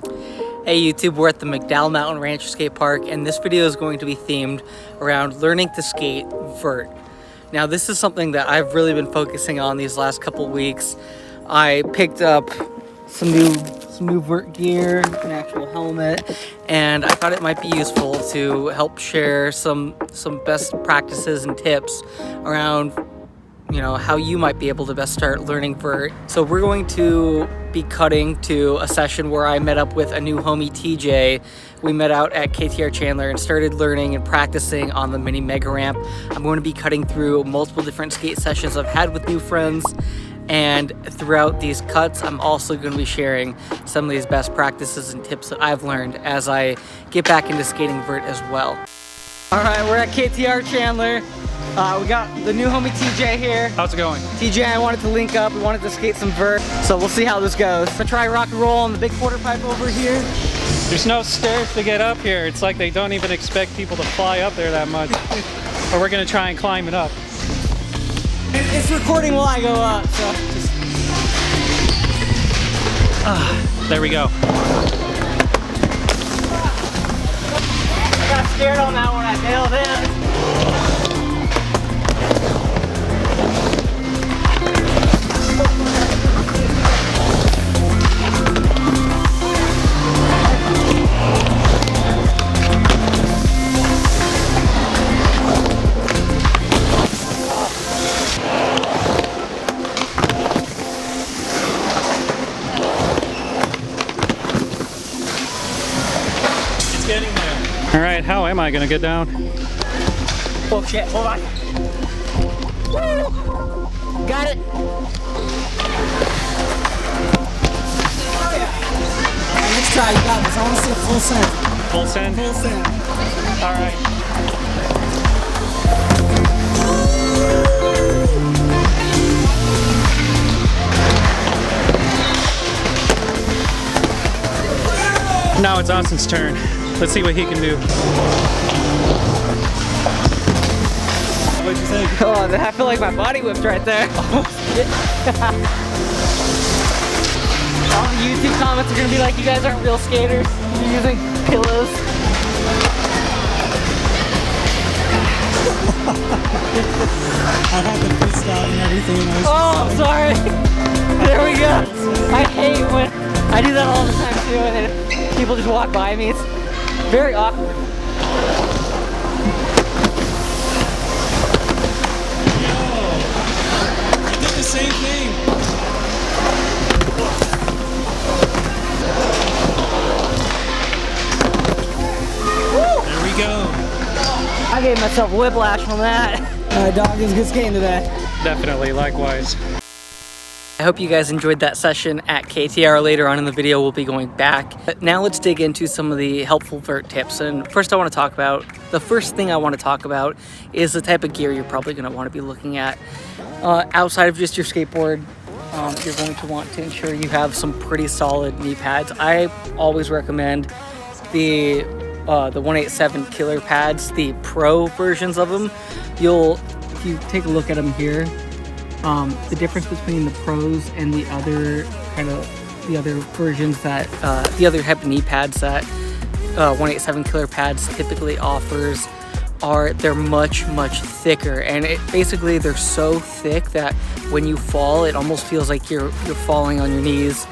Hey YouTube, we're at the McDowell Mountain Ranch Skate Park, and this video is going to be themed around learning to skate vert. Now this is something that I've really been focusing on these last couple weeks. I picked up some new vert gear, an actual helmet, and I thought it might be useful to help share some best practices and tips around, you know, how you might be able to best start learning vert. So we're going to be cutting to a session where I met up with a new homie, TJ. We met out at KTR Chandler and started learning and practicing on the mini mega ramp. I'm going to be cutting through multiple different skate sessions I've had with new friends, and throughout these cuts I'm also going to be sharing some of these best practices and tips that I've learned as I get back into skating vert as well. Alright, we're at KTR Chandler. We got the new homie TJ here. How's it going? TJ and I wanted to link up. We wanted to skate some vert, so we'll see how this goes. I'm gonna try rock and roll on the big quarter pipe over here. There's no stairs to get up here. It's like they don't even expect people to fly up there that much. But we're gonna try and climb it up. It's recording while I go up, so just... There we go. I got scared on that one. I bailed in. Getting there. All right, how am I gonna get down? Oh shit, hold on. Woo! Got it. Oh yeah. Let's try, you got this. I want to see a full send. Full send? Full send. All right. Now it's Austin's turn. Let's see what he can do. What'd you think? Oh, I feel like my body whipped right there. All the YouTube comments are gonna be like, you guys aren't real skaters. You're using pillows. I had the pit stop and everything. Oh, sorry. There we go. I hate when I do that all the time too, and then people just walk by me. It's very awkward. Yo, I did the same thing. There we go. I gave myself whiplash from that. Alright, dog, it was good skating today. Definitely, likewise. I hope you guys enjoyed that session at KTR. Later on in the video, we'll be going back. But now let's dig into some of the helpful vert tips. And first the first thing I want to talk about is the type of gear you're probably going to want to be looking at. Outside of just your skateboard, you're going to want to ensure you have some pretty solid knee pads. I always recommend the 187 killer pads, the pro versions of them. If you take a look at them here, the difference between the pros and the other versions that the other type of knee pads that 187 killer pads typically offers are they're much thicker, and basically they're so thick that when you fall it almost feels like you're falling on your knees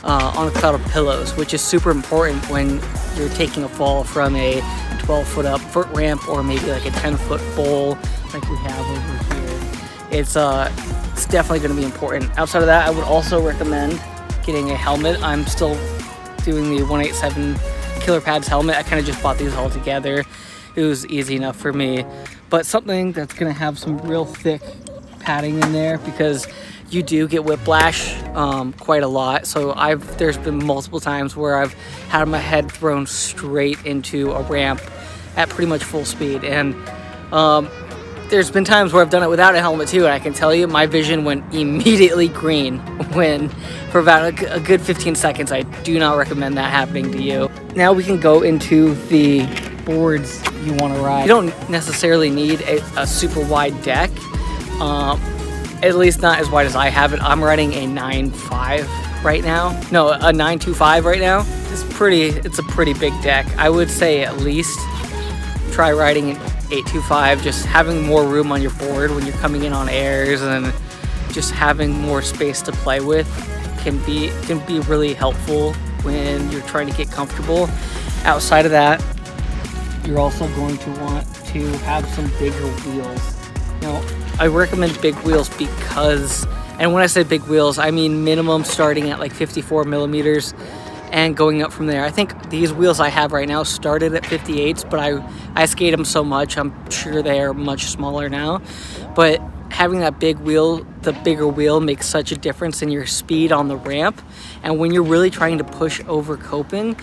on a cloud of pillows, which is super important when you're taking a fall from a 12-foot up vert ramp or maybe like a 10-foot bowl like we have over here. It's definitely going to be important. Outside of that, I would also recommend getting a helmet. I'm still doing the 187 killer pads helmet. I kind of just bought these all together. It was easy enough for me, but something that's going to have some real thick padding in there, because you do get whiplash quite a lot. So there's been multiple times where I've had my head thrown straight into a ramp at pretty much full speed, and there's been times where I've done it without a helmet too, and I can tell you my vision went immediately green for about a good 15 seconds. I do not recommend that happening to you. Now we can go into the boards you want to ride. You don't necessarily need a super wide deck, at least not as wide as I have it. I'm riding a 9.5 right now. No, a 9.25 right now. it's a pretty big deck. I would say at least try riding an 825, just having more room on your board when you're coming in on airs and just having more space to play with can be really helpful when you're trying to get comfortable. Outside of that, you're also going to want to have some bigger wheels. Now, I recommend big wheels because, and when I say big wheels, I mean minimum starting at like 54 millimeters and going up from there. I think these wheels I have right now started at 58s, but I skate them so much, I'm sure they are much smaller now. But having that big wheel, the bigger wheel, makes such a difference in your speed on the ramp. And when you're really trying to push over coping,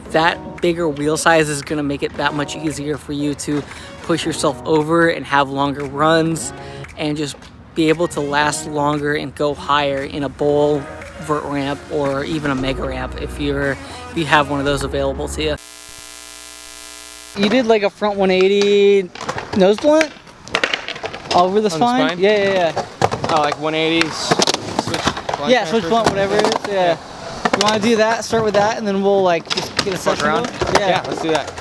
that bigger wheel size is going to make it that much easier for you to push yourself over and have longer runs and just be able to last longer and go higher in a bowl, vert ramp, or even a mega ramp if you have one of those available to you. You did like a front 180 nose blunt over the spine? Yeah. Oh, like 180s, switch blunt. Yeah, switch blunt, whatever it is. Yeah. You want to do that? Start with that, and then we'll like just get a session around. going? Yeah, let's do that.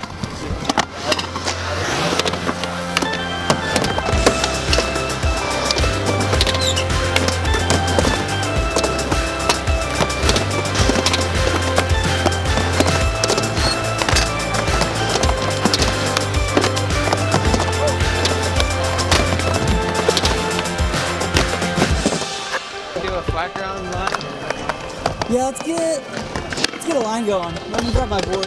Flat ground line? Yeah, let's get a line going. Let me grab my board.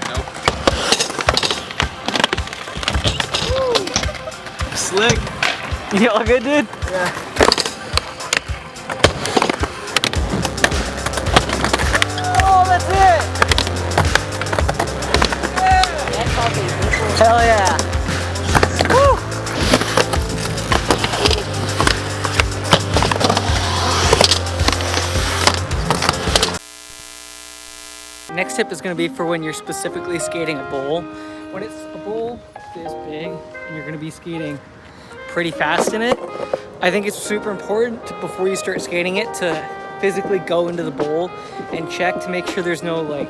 Nope. Slick. You all good, dude? Yeah. Oh, that's it! Hell yeah! Woo! Next tip is going to be for when you're specifically skating a bowl. When it's a bowl this big and you're going to be skating pretty fast in it, I think it's super important before you start skating it to physically go into the bowl and check to make sure there's no like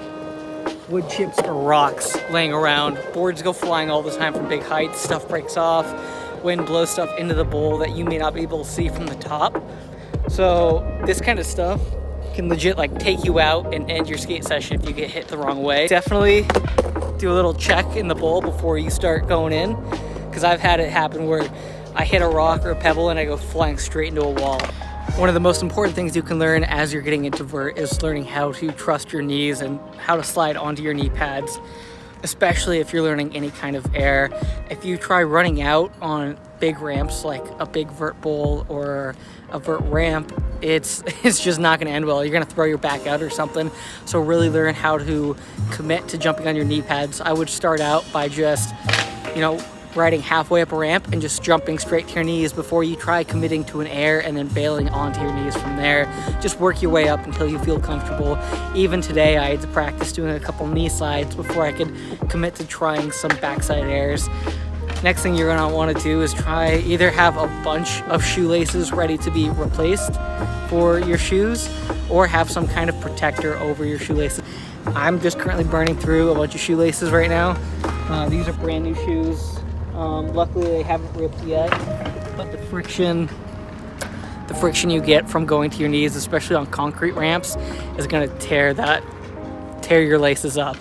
wood chips or rocks laying around. Boards go flying all the time from big heights, stuff breaks off, wind blows stuff into the bowl that you may not be able to see from the top. So this kind of stuff can legit like take you out and end your skate session if you get hit the wrong way. Definitely do a little check in the bowl before you start going in, because I've had it happen where I hit a rock or a pebble and I go flying straight into a wall. One of the most important things you can learn as you're getting into vert is learning how to trust your knees and how to slide onto your knee pads, especially if you're learning any kind of air. If you try running out on big ramps like a big vert bowl or a vert ramp, it's just not going to end well. You're going to throw your back out or something. So really learn how to commit to jumping on your knee pads. I would start out by just, riding halfway up a ramp and just jumping straight to your knees before you try committing to an air and then bailing onto your knees from there. Just work your way up until you feel comfortable. Even today, I had to practice doing a couple knee slides before I could commit to trying some backside airs. Next thing you're gonna want to do is try either have a bunch of shoelaces ready to be replaced for your shoes or have some kind of protector over your shoelaces. I'm just currently burning through a bunch of shoelaces right now. These are brand new shoes. Luckily they haven't ripped yet, but the friction you get from going to your knees, especially on concrete ramps, is going to tear your laces up.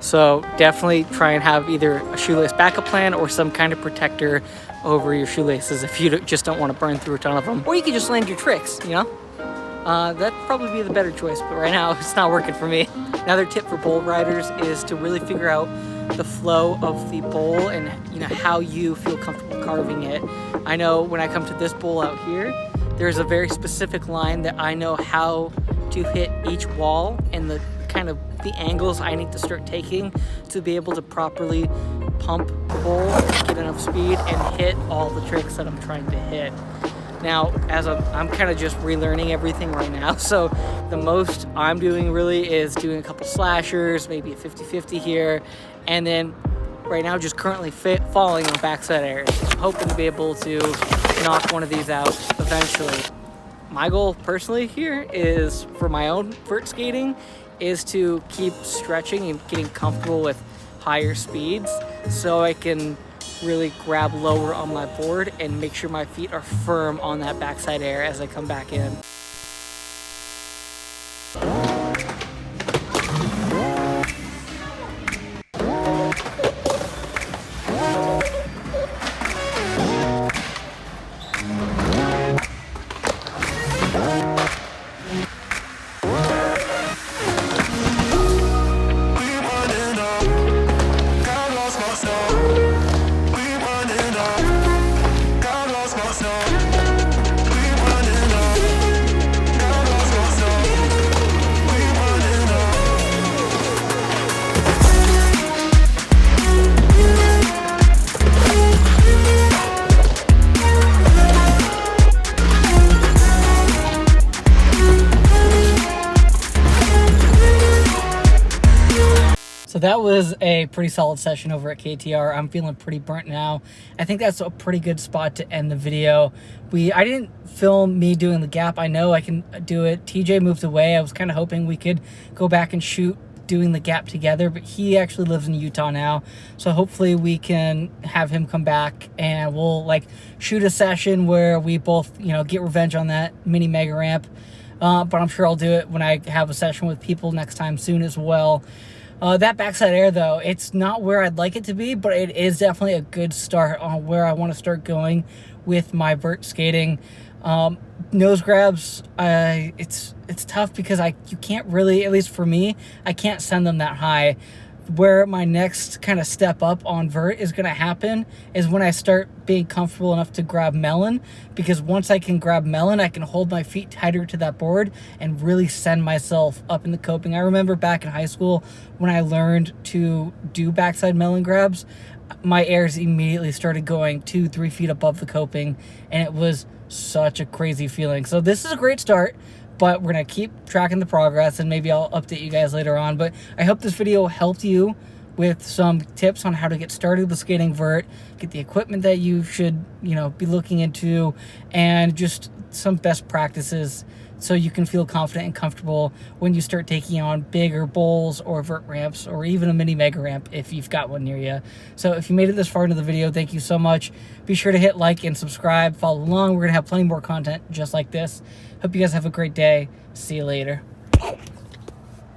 So definitely try and have either a shoelace backup plan or some kind of protector over your shoelaces if you just don't want to burn through a ton of them. Or you can just land your tricks, that'd probably be the better choice, but right now it's not working for me. Another tip for bowl riders is to really figure out the flow of the bowl and how you feel comfortable carving it. I know when I come to this bowl out here, there's a very specific line that I know how to hit each wall and the kind of the angles I need to start taking to be able to properly pump the bowl, get enough speed, and hit all the tricks that I'm trying to hit. Now, I'm kind of just relearning everything right now, so the most I'm doing really is doing a couple slashers, maybe a 50-50 here, and then right now just currently falling on backside air. I'm hoping to be able to knock one of these out eventually. My goal personally here is, for my own vert skating, is to keep stretching and getting comfortable with higher speeds so I can really grab lower on my board and make sure my feet are firm on that backside air as I come back in. So that was a pretty solid session over at KTR. I'm feeling pretty burnt now. I think that's a pretty good spot to end the video. I didn't film me doing the gap. I know I can do it. TJ moved away. I was kind of hoping we could go back and shoot doing the gap together, but he actually lives in Utah now. So hopefully we can have him come back and we'll like shoot a session where we both, you know, get revenge on that mini mega ramp. But I'm sure I'll do it when I have a session with people next time soon as well. That backside air, though, it's not where I'd like it to be, but it is definitely a good start on where I want to start going with my vert skating. Nose grabs, it's tough because you can't really, at least for me, I can't send them that high. Where my next kind of step up on vert is going to happen is when I start being comfortable enough to grab melon, because once I can grab melon, I can hold my feet tighter to that board and really send myself up in the coping. I remember back in high school when I learned to do backside melon grabs, my airs immediately started going 2-3 feet above the coping, and it was such a crazy feeling. So this is a great start, but we're going to keep tracking the progress, and maybe I'll update you guys later on. But I hope this video helped you with some tips on how to get started with skating vert, get the equipment that you should, you know, be looking into, and just some best practices so you can feel confident and comfortable when you start taking on bigger bowls or vert ramps, or even a mini mega ramp if you've got one near you. So if you made it this far into the video, thank you so much. Be sure to hit like and subscribe, follow along. We're gonna have plenty more content just like this. Hope you guys have a great day. See you later.